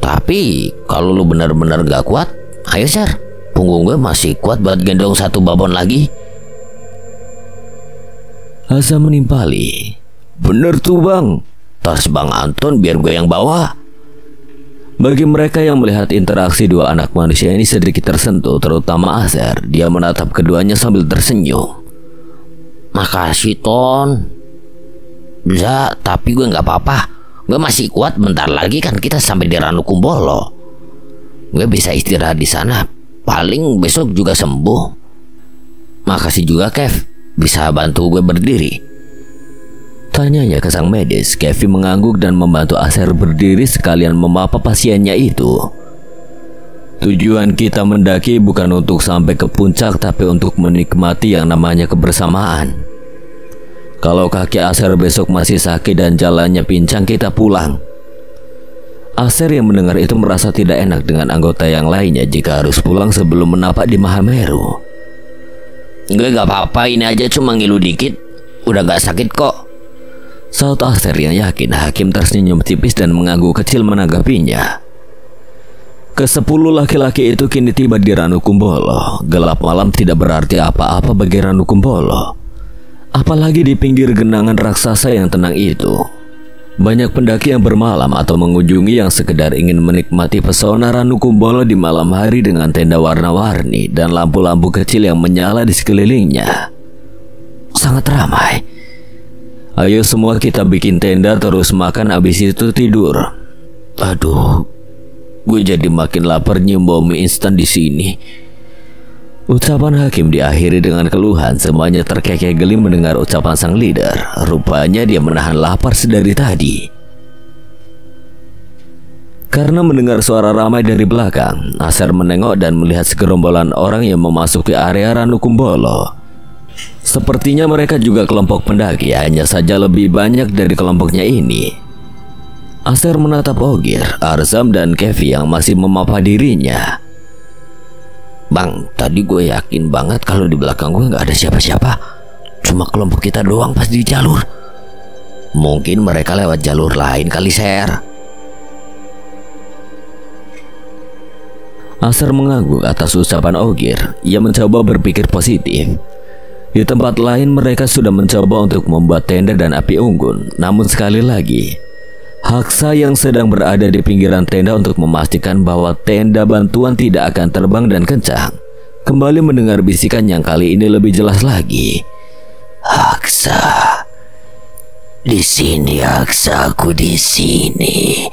Tapi kalau lu benar-benar gak kuat, ayo Ser, punggung gue masih kuat buat gendong 1 babon lagi. Asa menimpali. Bener tuh bang, tas bang Anton biar gue yang bawa. Bagi mereka yang melihat interaksi dua anak manusia ini sedikit tersentuh, terutama Aser. Dia menatap keduanya sambil tersenyum. Makasih Ton. Bisa, tapi gue gak apa-apa. Gue masih kuat, bentar lagi kan kita sampai di Ranukumbolo. Gue bisa istirahat di sana, paling besok juga sembuh. Makasih juga Kev, bisa bantu gue berdiri. Tanyanya ke sang medis. Kevin mengangguk dan membantu Aser berdiri sekalian memapa pasiennya itu. Tujuan kita mendaki bukan untuk sampai ke puncak, tapi untuk menikmati yang namanya kebersamaan. Kalau kaki Aser besok masih sakit dan jalannya pincang, kita pulang. Aser yang mendengar itu merasa tidak enak dengan anggota yang lainnya jika harus pulang sebelum menapak di Mahameru. Gue gak apa-apa, ini aja cuma ngilu dikit, udah gak sakit kok. Saut Aser yang yakin. Hakim tersenyum tipis dan mengangguk kecil menanggapinya. Ke-10 laki-laki itu kini tiba di Ranukumbolo. Gelap malam tidak berarti apa-apa bagi Ranukumbolo, apalagi di pinggir genangan raksasa yang tenang itu. Banyak pendaki yang bermalam atau mengunjungi yang sekedar ingin menikmati pesona Ranukumbolo di malam hari dengan tenda warna-warni dan lampu-lampu kecil yang menyala di sekelilingnya. Sangat ramai. Ayo semua kita bikin tenda terus makan, abis itu tidur. Aduh, gue jadi makin lapar nyium bau mie instan di sini. Ucapan Hakim diakhiri dengan keluhan. Semuanya terkekeh geli mendengar ucapan sang leader. Rupanya dia menahan lapar sedari tadi. Karena mendengar suara ramai dari belakang, Aser menengok dan melihat segerombolan orang yang memasuki area Ranukumbolo. Sepertinya mereka juga kelompok pendaki, hanya saja lebih banyak dari kelompoknya ini. Aser menatap Ogir, Arzam, dan Kevi yang masih memapa dirinya. Bang, tadi gue yakin banget kalau di belakang gue nggak ada siapa-siapa. Cuma kelompok kita doang pas di jalur. Mungkin mereka lewat jalur lain kali, Ser. Aser mengangguk atas ucapan Ogir. Ia mencoba berpikir positif. Di tempat lain mereka sudah mencoba untuk membuat tenda dan api unggun. Namun sekali lagi, Haksa yang sedang berada di pinggiran tenda untuk memastikan bahwa tenda bantuan tidak akan terbang dan kencang, kembali mendengar bisikan yang kali ini lebih jelas lagi. Haksa, di sini Haksa, aku di sini.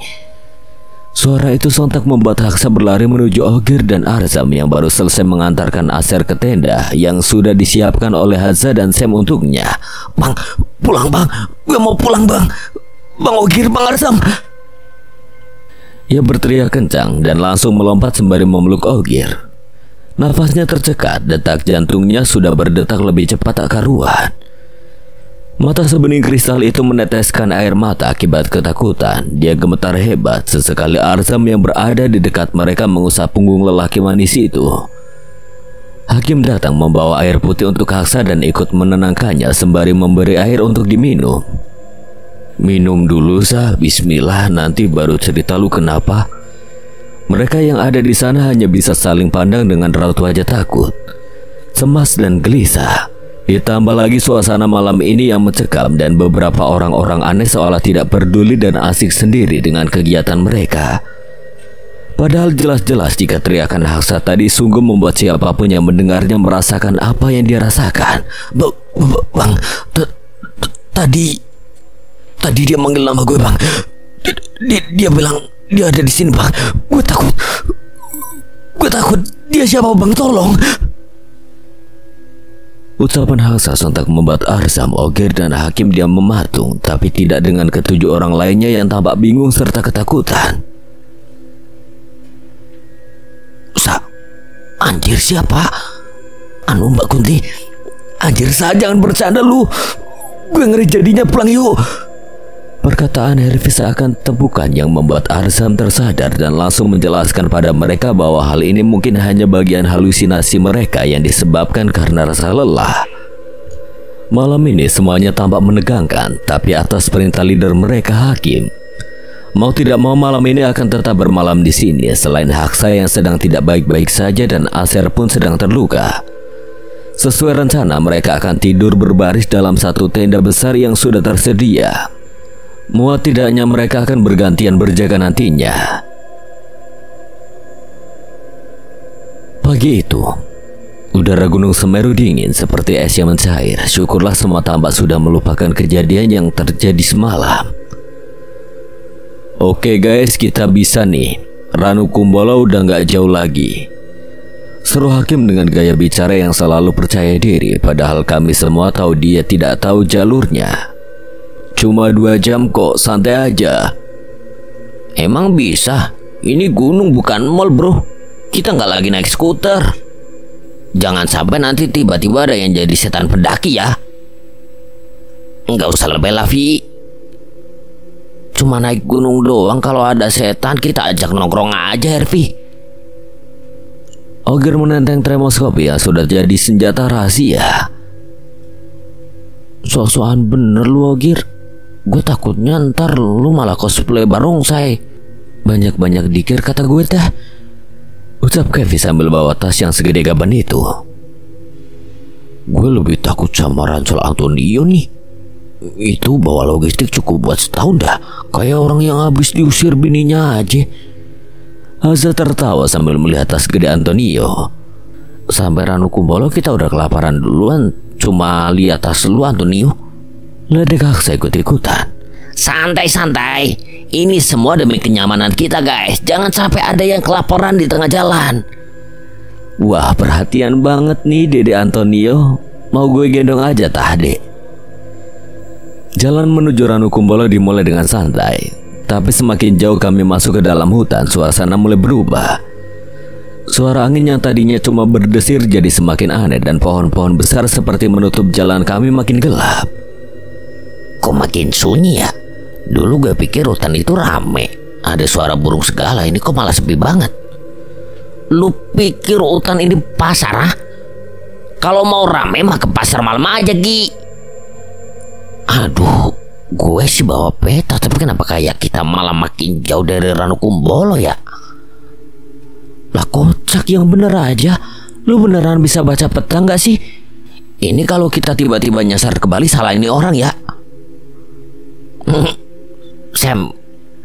Suara itu sontak membuat Haksa berlari menuju Ogir dan Arzam yang baru selesai mengantarkan Aser ke tenda yang sudah disiapkan oleh Hazza dan Sam untuknya. Bang, pulang bang, gue mau pulang bang. Bang Ogir, Bang Arzam. Ia berteriak kencang dan langsung melompat sembari memeluk Ogir. Nafasnya tercekat, detak jantungnya sudah berdetak lebih cepat tak karuan. Mata sebening kristal itu meneteskan air mata akibat ketakutan. Dia gemetar hebat. Sesekali Arzam yang berada di dekat mereka mengusap punggung lelaki manis itu. Hakim datang membawa air putih untuk Haksa dan ikut menenangkannya sembari memberi air untuk diminum. Minum dulu, Sah. Bismillah, nanti baru cerita lu kenapa. Mereka yang ada di sana hanya bisa saling pandang dengan raut wajah takut, cemas dan gelisah. Ditambah lagi suasana malam ini yang mencekam dan beberapa orang-orang aneh seolah tidak peduli dan asik sendiri dengan kegiatan mereka. Padahal jelas-jelas jika teriakan Haksa tadi sungguh membuat siapapun yang mendengarnya merasakan apa yang dia rasakan. Bang, tadi dia manggil nama gue, Bang. Dia bilang dia ada di sini, Bang. Gue takut. Dia siapa, Bang? Tolong. Ucapan Haksa sontak membuat Arzam, Ogir, dan Hakim diam mematung, tapi tidak dengan ketujuh orang lainnya yang tampak bingung serta ketakutan. Anjir, siapa? Anu Mbak Kunti. Anjir, jangan bercanda lu. Gue ngeri jadinya, pulang yuk. Perkataan Hervi seakan tepukan yang membuat Arzam tersadar dan langsung menjelaskan pada mereka bahwa hal ini mungkin hanya bagian halusinasi mereka yang disebabkan karena rasa lelah. Malam ini semuanya tampak menegangkan, tapi atas perintah leader mereka, Hakim, mau tidak mau malam ini akan tetap bermalam di sini. Selain Haksa yang sedang tidak baik-baik saja dan Aser pun sedang terluka. Sesuai rencana mereka akan tidur berbaris dalam satu tenda besar yang sudah tersedia. Muat tidaknya mereka akan bergantian berjaga nantinya. Pagi itu, udara Gunung Semeru dingin seperti es yang mencair. Syukurlah semua tampak sudah melupakan kejadian yang terjadi semalam. Oke guys, kita bisa nih. Ranu Kumbolo udah gak jauh lagi, seru Hakim dengan gaya bicara yang selalu percaya diri. Padahal kami semua tahu dia tidak tahu jalurnya. Cuma 2 jam kok, santai aja. Emang bisa? Ini gunung bukan mall, bro. Kita nggak lagi naik skuter. Jangan sampai nanti tiba-tiba ada yang jadi setan pendaki ya. Nggak usah lebay lah, Vi. Cuma naik gunung doang, kalau ada setan kita ajak nongkrong aja, Hervi. Ogir menenteng tremoskopi yang sudah jadi senjata rahasia. Sok-sokan bener lu, Ogir. Gue takutnya ntar lu malah cosplay barongsai. Banyak-banyak dikir kata gue teh. Ucap Kevi sambil bawa tas yang segede gaban itu. Gue lebih takut sama Rancol Antonio nih. Itu bawa logistik cukup buat setahun dah. Kayak orang yang habis diusir bininya aja. Hazza tertawa sambil melihat tas gede Antonio. Sampai Ranu Kumbolo kita udah kelaparan duluan. Cuma lihat tas lu, Antonio. Ledek Haksa ikut-ikutan. Santai-santai. Ini semua demi kenyamanan kita, guys. Jangan sampai ada yang kelaparan di tengah jalan. Wah, perhatian banget nih Dede Antonio. Mau gue gendong aja tah, Dek? Jalan menuju Ranu Kumbolo dimulai dengan santai. Tapi semakin jauh kami masuk ke dalam hutan, suasana mulai berubah. Suara angin yang tadinya cuma berdesir jadi semakin aneh dan pohon-pohon besar seperti menutup jalan kami makin gelap. Kok makin sunyi ya? Dulu gue pikir hutan itu rame, ada suara burung segala, ini kok malah sepi banget. Lu pikir hutan ini pasar ah? Kalau mau rame mah ke pasar malam aja, Gi. Aduh, gue sih bawa peta, tapi kenapa kayak kita malah makin jauh dari Ranukumbolo ya? Lah kocak, yang bener aja. Lu beneran bisa baca peta nggak sih? Ini kalau kita tiba-tiba nyasar ke Bali salah ini orang ya. Sam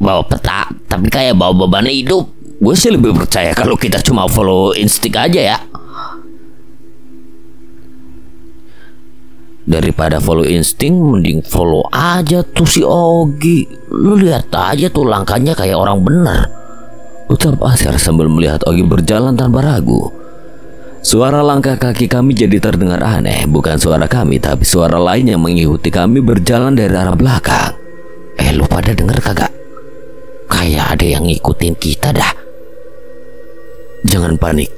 bawa peta tapi kayak bawa beban hidup. Gue sih lebih percaya kalau kita cuma follow insting aja ya. Daripada follow insting, mending follow aja tuh si Ogi. Lu lihat aja tuh langkahnya kayak orang bener, ucap Asyar sambil melihat Ogi berjalan tanpa ragu. Suara langkah kaki kami jadi terdengar aneh. Bukan suara kami, tapi suara lain yang mengikuti kami berjalan dari arah belakang. Lu pada denger kagak? Kayak ada yang ngikutin kita dah. Jangan panik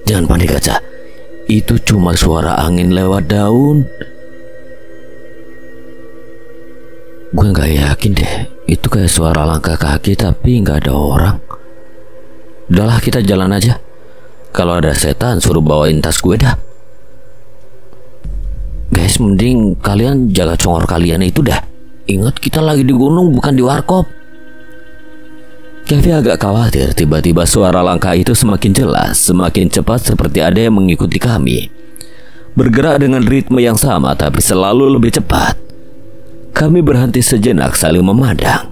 aja. Itu cuma suara angin lewat daun. Gue gak yakin deh, itu kayak suara langkah kaki tapi gak ada orang. Udahlah, kita jalan aja. Kalau ada setan suruh bawain tas gue dah. Guys, mending kalian jaga congor kalian itu dah. Ingat kita lagi di gunung, bukan di warkop. Kevi agak khawatir. Tiba-tiba suara langkah itu semakin jelas, semakin cepat, seperti ada yang mengikuti kami. Bergerak dengan ritme yang sama tapi selalu lebih cepat. Kami berhenti sejenak saling memandang.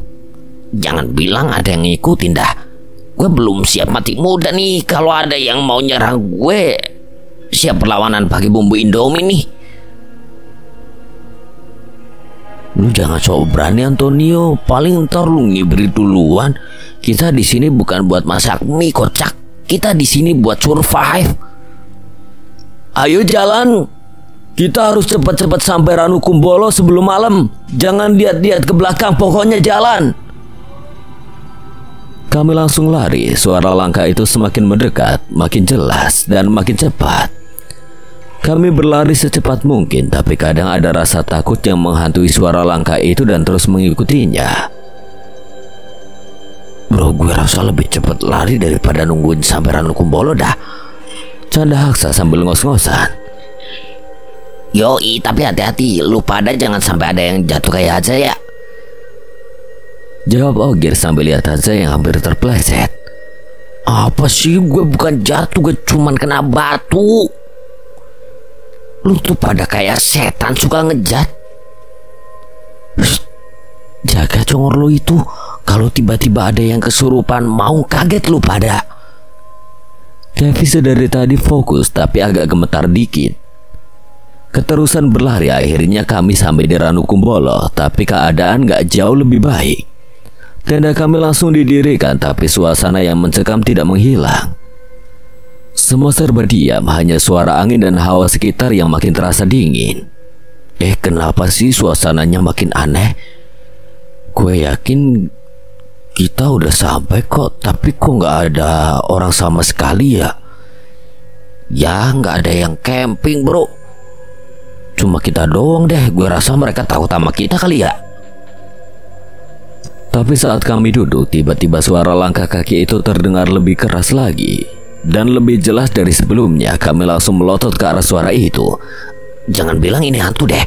Jangan bilang ada yang ngikutin dah. Gue belum siap mati muda nih. Kalau ada yang mau nyerang gue, siap perlawanan pakai bumbu Indomie nih. Lu jangan sok berani Antonio, paling ntar lu ngibrit duluan. Kita di sini bukan buat masak mie, kocak. Kita di sini buat survive. Ayo jalan. Kita harus cepat-cepat sampai Ranukumbolo sebelum malam. Jangan lihat-lihat ke belakang, pokoknya jalan. Kami langsung lari. Suara langkah itu semakin mendekat, makin jelas dan makin cepat. Kami berlari secepat mungkin, tapi kadang ada rasa takut yang menghantui suara langkah itu dan terus mengikutinya. Bro, gue rasa lebih cepat lari daripada nungguin sampai Ranukumbolo dah. Canda Haksa sambil ngos-ngosan. Yoi, tapi hati-hati, lu pada jangan sampai ada yang jatuh kayak aja ya. Jawab Ogir sambil lihat Haza yang hampir terpleset. Apa sih, gue bukan jatuh, gue cuman kena batu. Lu tuh pada kayak setan suka ngejat. Jaga congor lu itu. Kalau tiba-tiba ada yang kesurupan, mau kaget lu pada. Kevi dari tadi fokus tapi agak gemetar dikit. Keterusan berlari, akhirnya kami sampai di Ranukumbolo. Tapi keadaan gak jauh lebih baik. Tenda kami langsung didirikan, tapi suasana yang mencekam tidak menghilang. Semua serba diam, hanya suara angin dan hawa sekitar yang makin terasa dingin. Kenapa sih suasananya makin aneh? Gue yakin kita udah sampai kok, tapi kok nggak ada orang sama sekali ya? Ya, nggak ada yang camping bro. Cuma kita doang deh, gue rasa mereka takut sama kita kali ya. Tapi saat kami duduk, tiba-tiba suara langkah kaki itu terdengar lebih keras lagi. Dan lebih jelas dari sebelumnya. Kami langsung melotot ke arah suara itu. Jangan bilang ini hantu deh.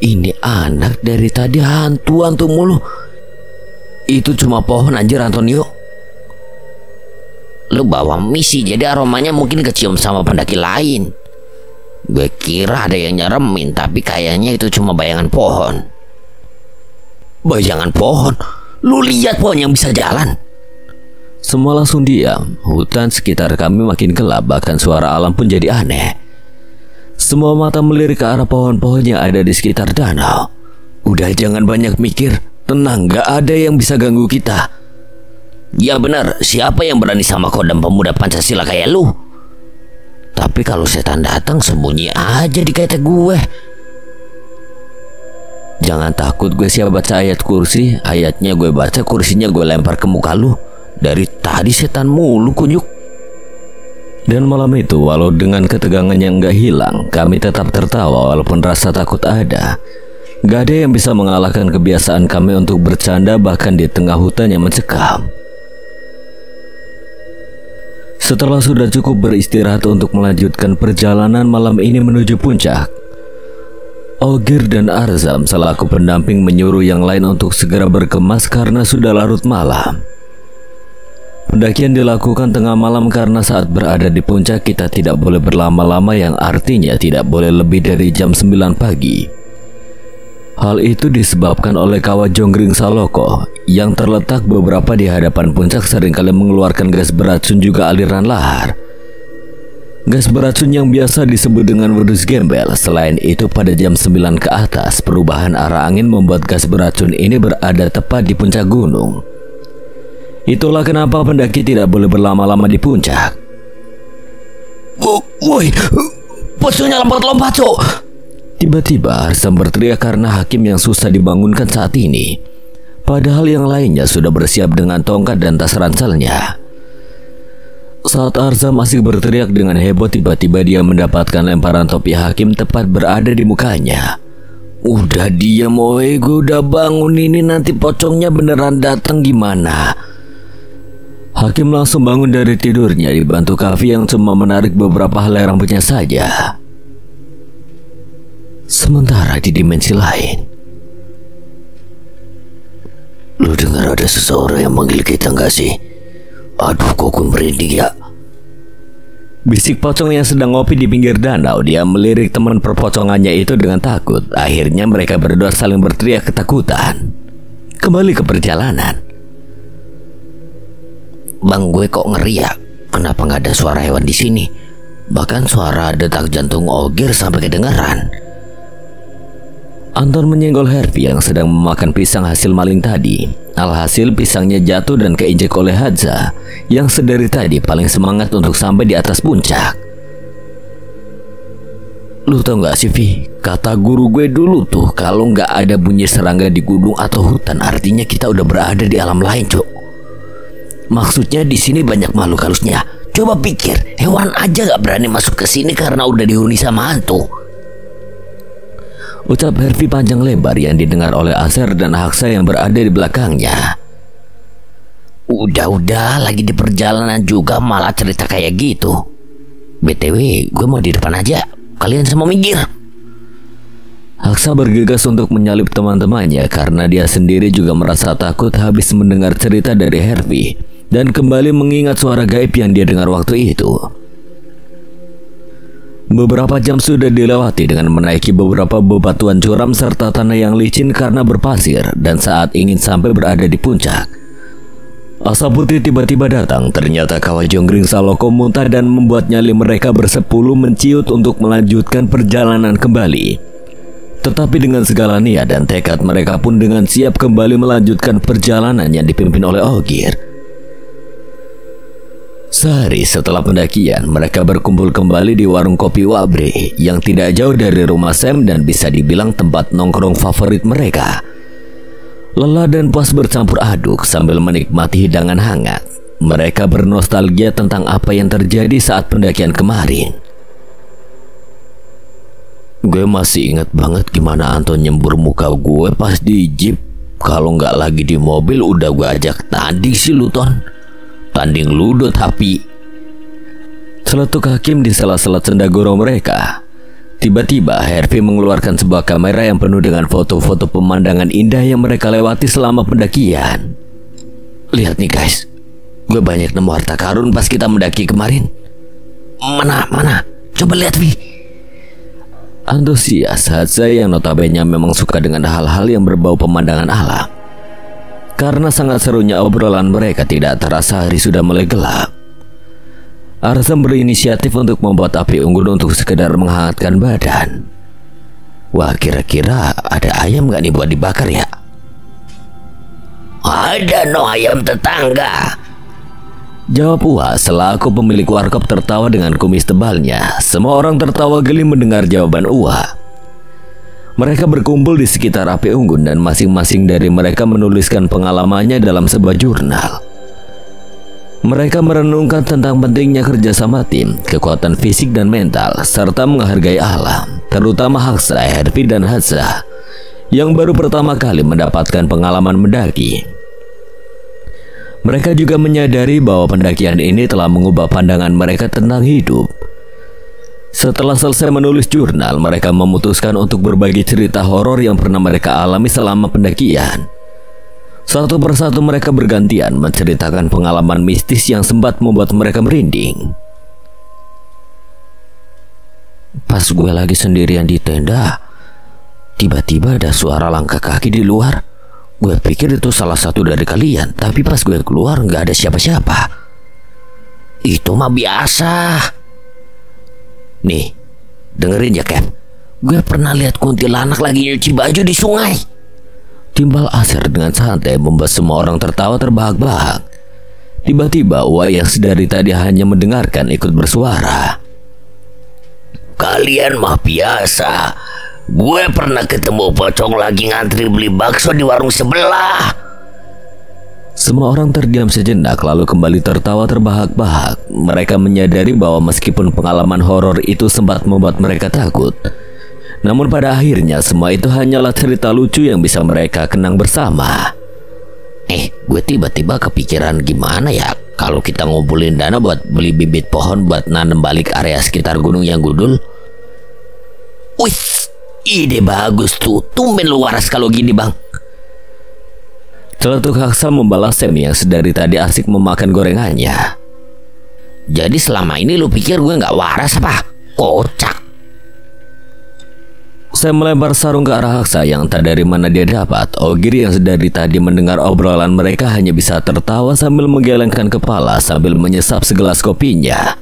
Ini anak dari tadi hantu mulu. Itu cuma pohon anjir Antonio. Lu bawa misi jadi aromanya mungkin kecium sama pendaki lain. Gue kira ada yang nyeremin, tapi kayaknya itu cuma bayangan pohon. Bayangan pohon? Lu lihat pohon yang bisa jalan? Semua langsung diam. Hutan sekitar kami makin gelap, bahkan suara alam pun jadi aneh. Semua mata melirik ke arah pohon-pohon yang ada di sekitar danau. Udah jangan banyak mikir. Tenang, gak ada yang bisa ganggu kita. Ya benar, siapa yang berani sama kodam pemuda Pancasila kayak lu? Tapi kalau setan datang sembunyi aja di ketek gue. Jangan takut, gue siap baca ayat kursi. Ayatnya gue baca, kursinya gue lempar ke muka lu. Dari tadi setan mulu kunyuk. Dan malam itu, walau dengan ketegangan yang gak hilang, kami tetap tertawa walaupun rasa takut ada. Gak ada yang bisa mengalahkan kebiasaan kami untuk bercanda bahkan di tengah hutan yang mencekam. Setelah sudah cukup beristirahat untuk melanjutkan perjalanan malam ini menuju puncak, Ogir dan Arzam selaku pendamping menyuruh yang lain untuk segera berkemas karena sudah larut malam. Pendakian dilakukan tengah malam karena saat berada di puncak kita tidak boleh berlama-lama, yang artinya tidak boleh lebih dari jam 9 pagi. Hal itu disebabkan oleh kawah Jonggring Saloko yang terletak beberapa di hadapan puncak seringkali mengeluarkan gas beracun juga aliran lahar. Gas beracun yang biasa disebut dengan wedus gembel. Selain itu pada jam 9 ke atas perubahan arah angin membuat gas beracun ini berada tepat di puncak gunung. Itulah kenapa pendaki tidak boleh berlama-lama di puncak. Woi, posnya lompat-lompat, Cok. Tiba-tiba Arzam berteriak karena Hakim yang susah dibangunkan saat ini. Padahal yang lainnya sudah bersiap dengan tongkat dan tas ranselnya. Saat Arzam asik berteriak dengan heboh, tiba-tiba dia mendapatkan lemparan topi Hakim tepat berada di mukanya. Udah diam, gue udah bangun ini, nanti pocongnya beneran datang gimana? Hakim langsung bangun dari tidurnya dibantu Kavi yang cuma menarik beberapa helai rambutnya saja. Sementara di dimensi lain, lu dengar ada seseorang yang manggil kita gak sih? Aduh, kok gue merinding ya. Bisik pocong yang sedang ngopi di pinggir danau. Dia melirik teman perpocongannya itu dengan takut. Akhirnya mereka berdua saling berteriak ketakutan. Kembali ke perjalanan. Bang, gue kok ngeri ya. Kenapa nggak ada suara hewan di sini? Bahkan suara detak jantung Ogir sampai kedengaran. Anton menyenggol Hervi yang sedang memakan pisang hasil maling tadi. Alhasil pisangnya jatuh dan keinjek oleh Hadza yang sedari tadi paling semangat untuk sampai di atas puncak. Lu tau gak sih, Vi? Kata guru gue dulu tuh, kalau nggak ada bunyi serangga di gunung atau hutan, artinya kita udah berada di alam lain, Cok. Maksudnya di sini banyak makhluk halusnya. Coba pikir, hewan aja gak berani masuk ke sini karena udah dihuni sama hantu. Ucap Hervi panjang lebar yang didengar oleh Aser dan Haksa yang berada di belakangnya. Udah, lagi di perjalanan juga malah cerita kayak gitu. BTW, gue mau di depan aja. Kalian semua minggir. Haksa bergegas untuk menyalip teman-temannya karena dia sendiri juga merasa takut habis mendengar cerita dari Hervi dan kembali mengingat suara gaib yang dia dengar waktu itu. Beberapa jam sudah dilewati dengan menaiki beberapa bebatuan curam serta tanah yang licin karena berpasir, dan saat ingin sampai berada di puncak, asap putih tiba-tiba datang. Ternyata kawah Jonggring Saloko muntah dan membuat nyali mereka bersepuluh menciut untuk melanjutkan perjalanan kembali. Tetapi dengan segala niat dan tekad mereka pun dengan siap kembali melanjutkan perjalanan yang dipimpin oleh Ogir. Sehari setelah pendakian, mereka berkumpul kembali di warung kopi Wabre yang tidak jauh dari rumah Sam dan bisa dibilang tempat nongkrong favorit mereka. Lelah dan puas bercampur aduk sambil menikmati hidangan hangat. Mereka bernostalgia tentang apa yang terjadi saat pendakian kemarin. Gue masih ingat banget gimana Anton nyembur muka gue pas di jeep. Kalau nggak lagi di mobil udah gue ajak tanding sih lu, Ton. Tanding ludo tapi. Celetuk Hakim di sela-sela cendagoro mereka. Tiba-tiba Hervi mengeluarkan sebuah kamera yang penuh dengan foto-foto pemandangan indah yang mereka lewati selama pendakian. Lihat nih guys, gue banyak nemu harta karun pas kita mendaki kemarin. Mana? Coba lihat, Vi. Antusias Hadza yang notabene memang suka dengan hal-hal yang berbau pemandangan alam. Karena sangat serunya obrolan mereka, tidak terasa hari sudah mulai gelap. Arzam berinisiatif untuk membuat api unggun untuk sekedar menghangatkan badan. Wah, kira-kira ada ayam gak nih buat dibakar ya? Ada no ayam tetangga, jawab Uwa selaku pemilik warkop tertawa dengan kumis tebalnya. Semua orang tertawa geli mendengar jawaban Uwa. Mereka berkumpul di sekitar api unggun dan masing-masing dari mereka menuliskan pengalamannya dalam sebuah jurnal. Mereka merenungkan tentang pentingnya kerjasama tim, kekuatan fisik dan mental, serta menghargai alam, terutama Haksa, Herfi, dan Hatsa yang baru pertama kali mendapatkan pengalaman mendaki. Mereka juga menyadari bahwa pendakian ini telah mengubah pandangan mereka tentang hidup. Setelah selesai menulis jurnal, mereka memutuskan untuk berbagi cerita horor yang pernah mereka alami selama pendakian. Satu persatu mereka bergantian menceritakan pengalaman mistis yang sempat membuat mereka merinding. Pas gue lagi sendirian di tenda, tiba-tiba ada suara langkah kaki di luar. Gue pikir itu salah satu dari kalian, tapi pas gue keluar nggak ada siapa-siapa. Itu mah biasa. Nih, dengerin ya Cap. Gue pernah lihat kuntilanak lagi nyuci baju di sungai. Timbal Asher dengan santai membuat semua orang tertawa terbahak-bahak. Tiba-tiba Wai yang sedari tadi hanya mendengarkan ikut bersuara. Kalian mah biasa. Gue pernah ketemu pocong lagi ngantri beli bakso di warung sebelah. Semua orang terdiam sejenak lalu kembali tertawa terbahak-bahak. Mereka menyadari bahwa meskipun pengalaman horor itu sempat membuat mereka takut, namun pada akhirnya semua itu hanyalah cerita lucu yang bisa mereka kenang bersama. Gue tiba-tiba kepikiran gimana ya kalau kita ngumpulin dana buat beli bibit pohon buat nanam balik area sekitar gunung yang gundul. Wih, ide bagus tuh. Tumben lu waras kalau gini bang. Celetuk Haksa membalas Sam yang sedari tadi asik memakan gorengannya. Jadi selama ini lu pikir gue gak waras apa? Kocak. Sam melempar sarung ke arah Haksa yang tak dari mana dia dapat. Ogiri yang sedari tadi mendengar obrolan mereka hanya bisa tertawa sambil menggelengkan kepala sambil menyesap segelas kopinya.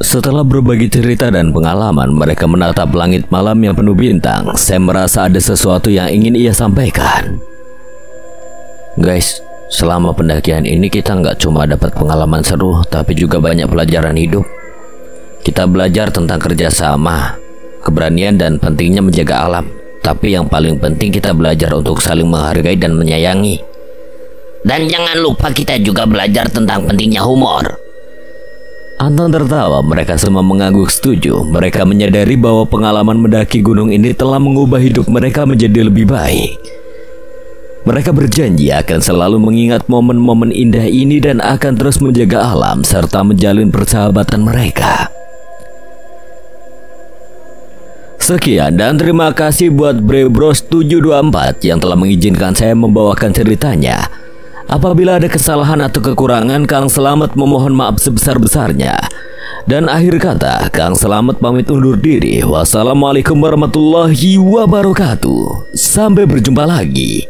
Setelah berbagi cerita dan pengalaman, mereka menatap langit malam yang penuh bintang. Sam merasa ada sesuatu yang ingin ia sampaikan. Guys, selama pendakian ini kita nggak cuma dapat pengalaman seru, tapi juga banyak pelajaran hidup. Kita belajar tentang kerjasama, keberanian, dan pentingnya menjaga alam. Tapi yang paling penting kita belajar untuk saling menghargai dan menyayangi. Dan jangan lupa kita juga belajar tentang pentingnya humor. Anton tertawa, mereka semua mengangguk setuju. Mereka menyadari bahwa pengalaman mendaki gunung ini telah mengubah hidup mereka menjadi lebih baik. Mereka berjanji akan selalu mengingat momen-momen indah ini dan akan terus menjaga alam serta menjalin persahabatan mereka. Sekian dan terima kasih buat Brebros724 yang telah mengizinkan saya membawakan ceritanya. Apabila ada kesalahan atau kekurangan, Kang Selamat memohon maaf sebesar-besarnya. Dan akhir kata, Kang Selamat pamit undur diri. Wassalamualaikum warahmatullahi wabarakatuh. Sampai berjumpa lagi.